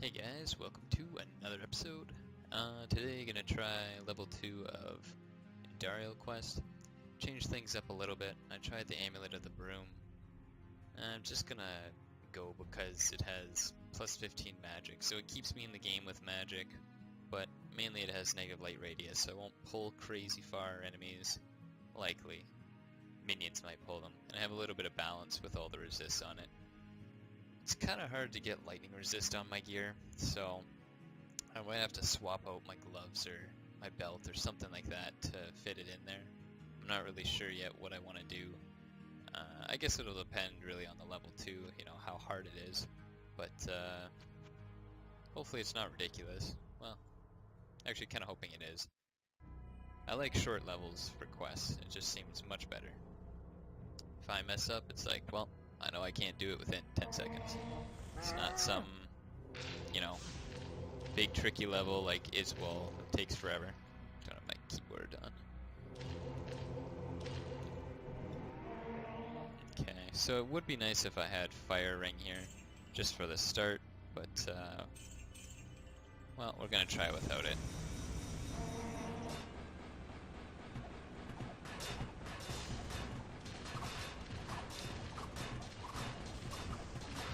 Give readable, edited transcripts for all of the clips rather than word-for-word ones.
Hey guys, welcome to another episode. Today gonna try level 2 of Dario Quest. Change things up a little bit. I tried the Amulet of the Broom. I'm just gonna go because it has plus 15 magic, so it keeps me in the game with magic, but mainly it has negative light radius, so I won't pull crazy far enemies. Likely. Minions might pull them, and I have a little bit of balance with all the resists on it. It's kind of hard to get lightning resist on my gear, so I might have to swap out my gloves or my belt or something like that to fit it in there. I'm not really sure yet what I want to do. I guess it'll depend really on the level 2, you know, how hard it is. But hopefully it's not ridiculous. Well, actually kind of hoping it is. I like short levels for quests, it just seems much better. If I mess up, it's like, well, I know I can't do it within 10 seconds. It's not some, you know, big tricky level like Iswell that takes forever. Don't have my keyboard on. Okay, so it would be nice if I had Fire Ring here, just for the start, but, well, we're gonna try without it.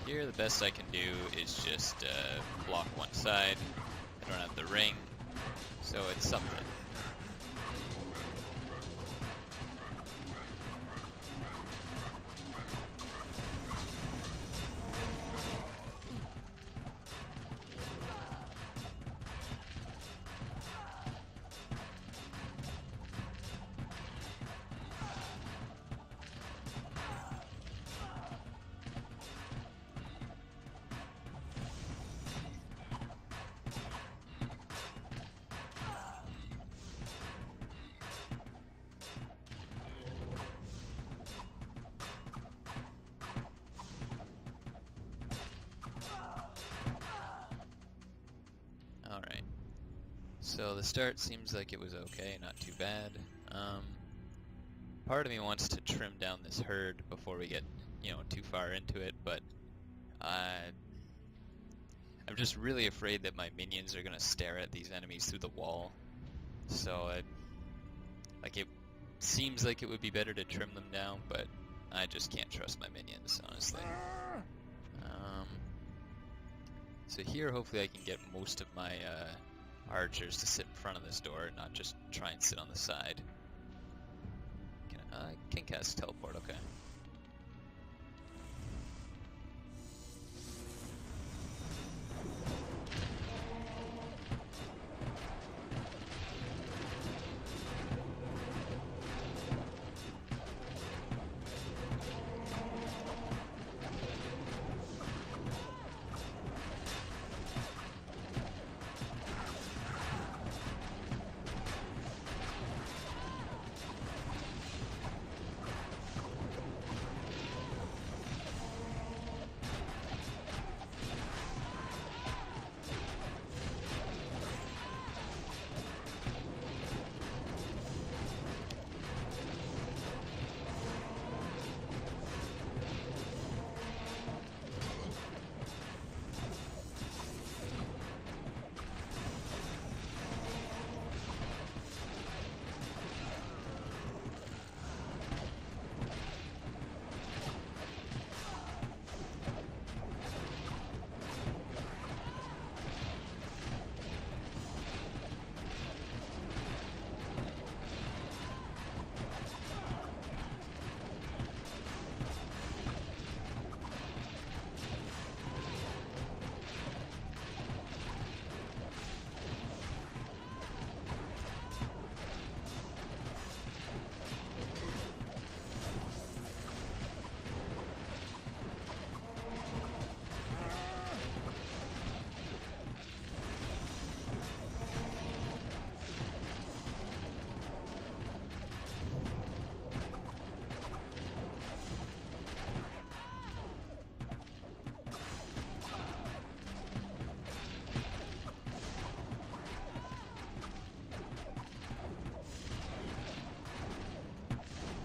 Here, the best I can do is just block one side. I don't have the ring, so it's something. Alright, so the start seems like it was okay, not too bad. Part of me wants to trim down this herd before we get, you know, too far into it, but I'm just really afraid that my minions are gonna stare at these enemies through the wall. So it seems like it would be better to trim them down, but I just can't trust my minions, honestly. So here, hopefully I can get most of my archers to sit in front of this door, not just try and sit on the side. I can cast teleport, okay.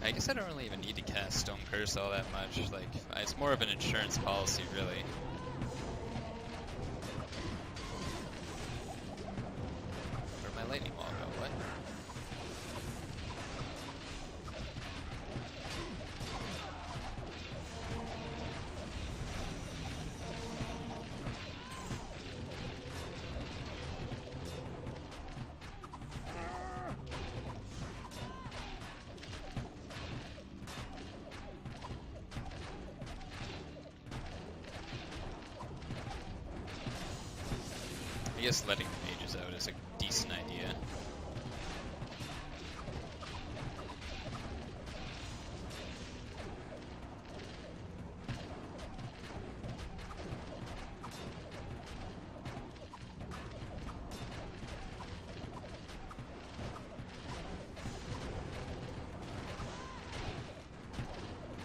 I guess I don't really even need to cast Stone Curse all that much, like, it's more of an insurance policy, really. I guess letting the mages out is a decent idea.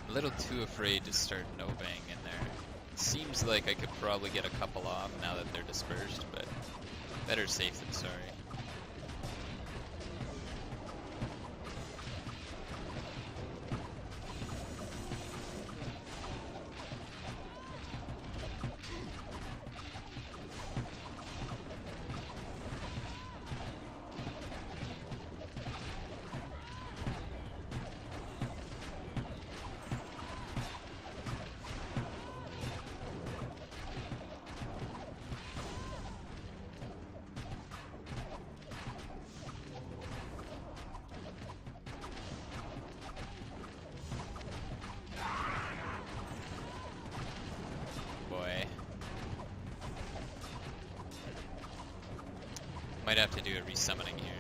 A little too afraid to start no-bang in there. It seems like I could probably get a couple off now that they're dispersed, but better safe than sorry. Might have to do a resummoning here.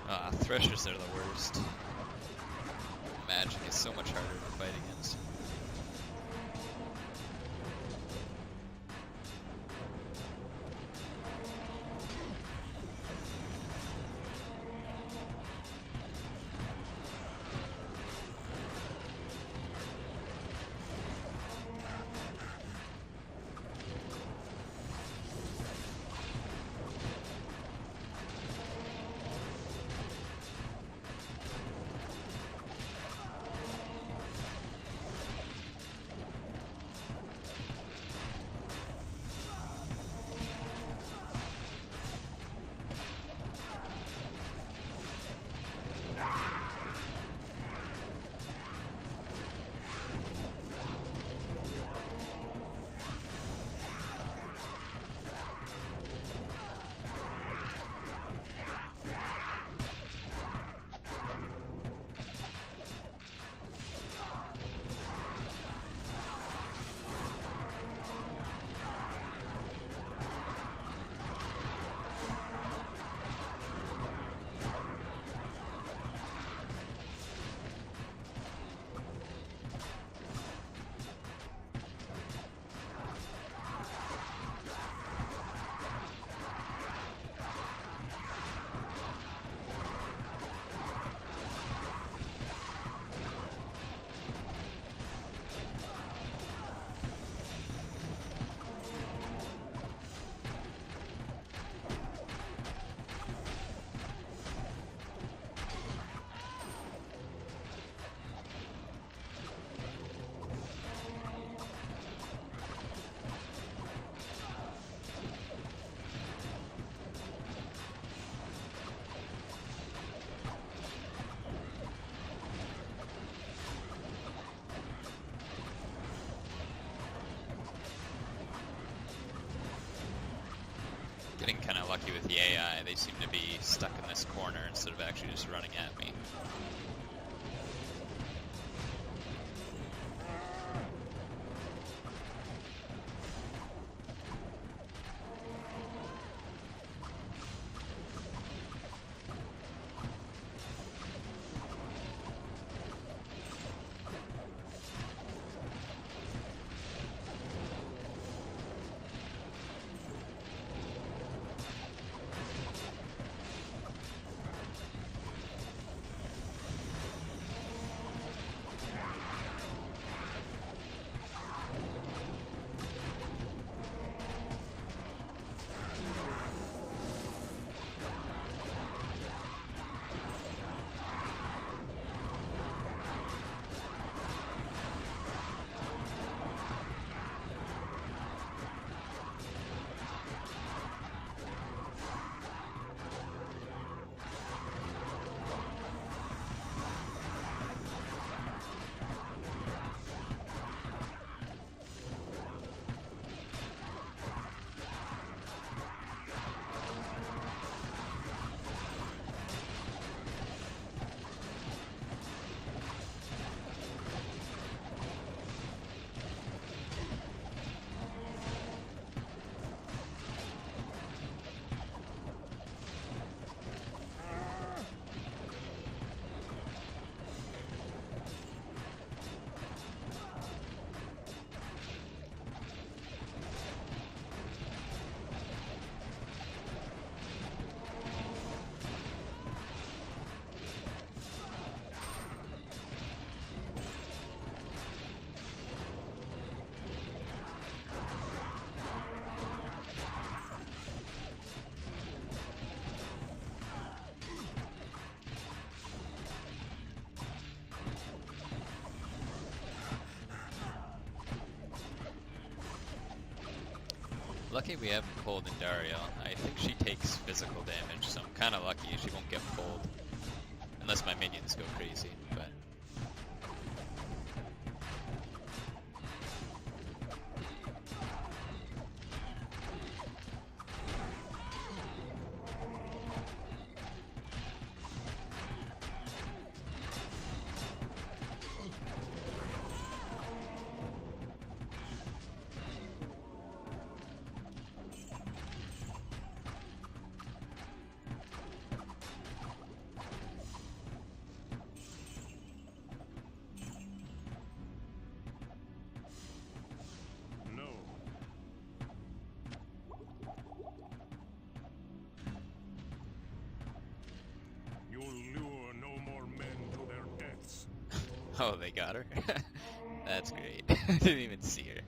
Ah, Threshers are the worst. Magic is so much harder to fight against. Getting kind of lucky with the AI. They seem to be stuck in this corner instead of actually just running at me. lucky we haven't pulled Indariel. I think she takes physical damage, so I'm kind of lucky she won't get pulled. Unless my minions go crazy, but... Oh, they got her? That's great. I didn't even see her.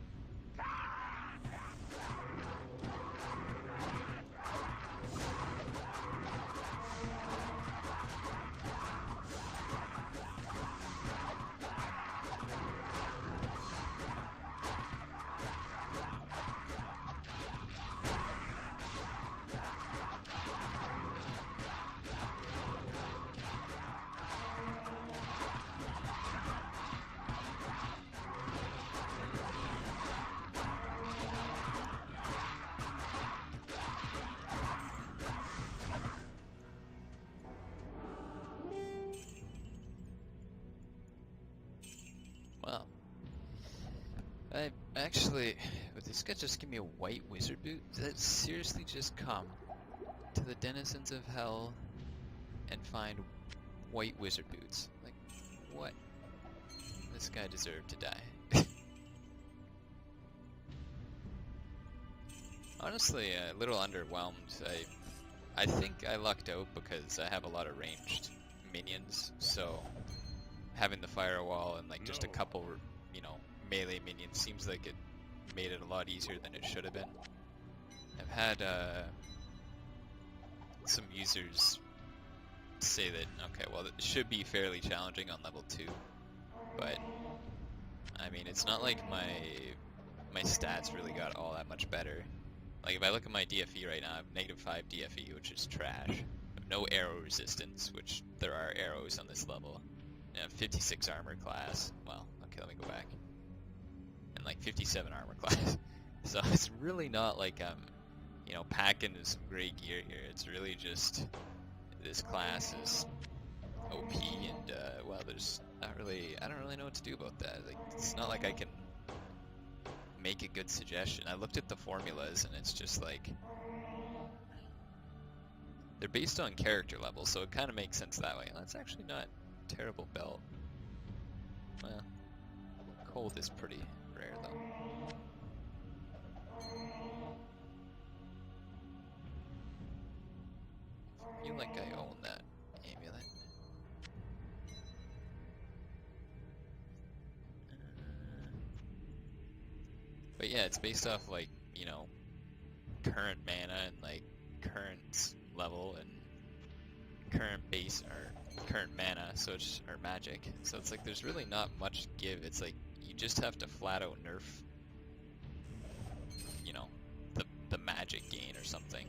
Wow. I actually, would this guy just give me a white wizard boot? Does that seriously just come to the denizens of hell and find white wizard boots? Like, what? This guy deserved to die. Honestly, a little underwhelmed. I think I lucked out because I have a lot of ranged minions, so having the firewall and like just a couple, you know, melee minions seems like it made it a lot easier than it should have been. I've had some users say that, okay, well, it should be fairly challenging on level 2, but I mean, it's not like my stats really got all that much better. Like, if I look at my DFE right now, I have -5 DFE, which is trash. I have no arrow resistance, which there are arrows on this level. And I have 56 armor class. Well, okay, let me go back. And like 57 armor class. So it's really not like I'm, you know, packing some great gear here. It's really just this class is OP, and well, there's not really, I don't really know what to do about that. Like, it's not like I can make a good suggestion. I looked at the formulas and it's just like they're based on character level, so it kind of makes sense that way. That's actually not a terrible belt. Well, cold is pretty rare though. I feel like I own that amulet. But yeah, it's based off like, you know, current mana and like current level and current base or current mana, so it's or magic. So it's like there's really not much to give. It's like you just have to flat out nerf, you know, the magic gain or something.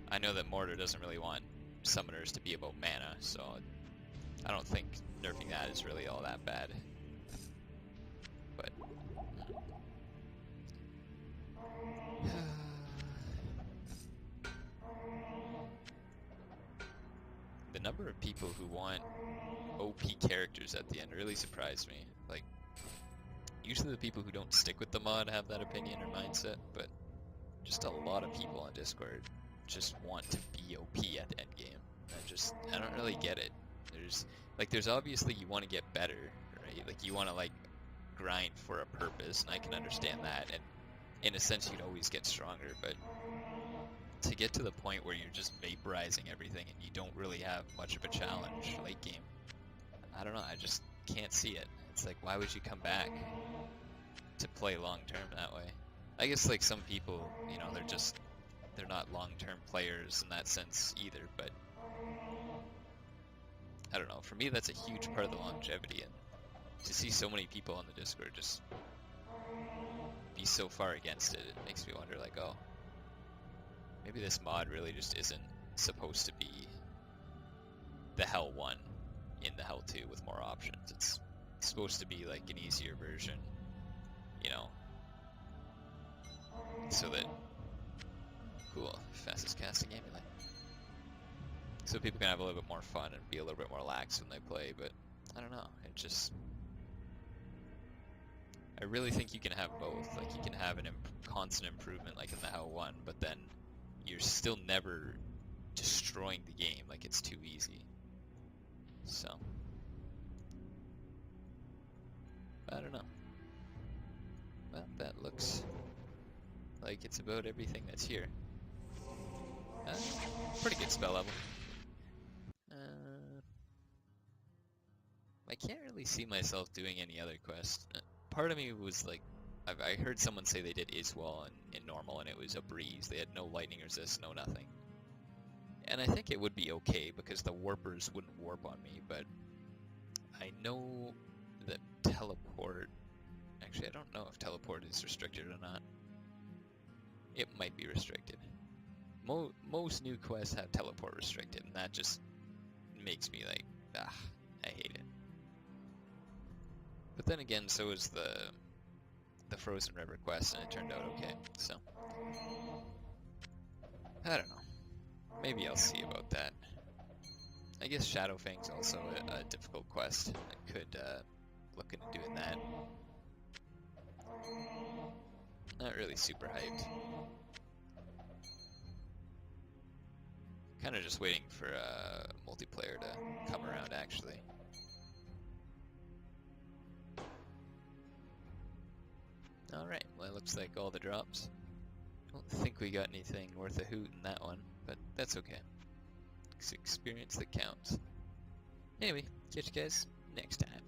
I know that Mortar doesn't really want summoners to be about mana, so I don't think nerfing that is really all that bad. But the number of people who want OP characters at the end really surprised me. Like, usually the people who don't stick with the mod have that opinion or mindset, but just a lot of people on Discord just want to be OP at the end game. I don't really get it. There's obviously you want to get better, right? Like, you want to like grind for a purpose, and I can understand that, and in a sense you'd always get stronger, but to get to the point where you're just vaporizing everything and you don't really have much of a challenge late game, I don't know, I just can't see it. It's like, why would you come back to play long term that way? I guess like some people, you know, they're not long term players in that sense either, but I don't know, for me that's a huge part of the longevity, and to see so many people on the Discord just be so far against it, it makes me wonder, like, oh, maybe this mod really just isn't supposed to be the Hell 1 in the Hell 2 with more options. It's supposed to be like an easier version, you know, so that, cool, fastest casting amulet. So people can have a little bit more fun and be a little bit more lax when they play, but I don't know, it just, I really think you can have both. Like, you can have an constant improvement like in the Hell 1, but then you're still never destroying the game, like it's too easy. So, I don't know. Well, that looks like it's about everything that's here. Pretty good spell level. I can't really see myself doing any other quests. Part of me was like, I heard someone say they did Iswal in normal and it was a breeze. They had no lightning resist, no nothing. And I think it would be okay because the warpers wouldn't warp on me, but I know that teleport... Actually, I don't know if teleport is restricted or not. It might be restricted. Most new quests have teleport restricted, and that just makes me like, I hate it. But then again, so is the Frozen River quest, and it turned out okay, so... I don't know. Maybe I'll see about that. I guess Shadowfang's also a difficult quest. I could look into doing that. Not really super hyped. Kinda just waiting for multiplayer to come around, actually. Alright, well it looks like all the drops. Don't think we got anything worth a hoot in that one, but that's okay. It's experience that counts. Anyway, catch you guys next time.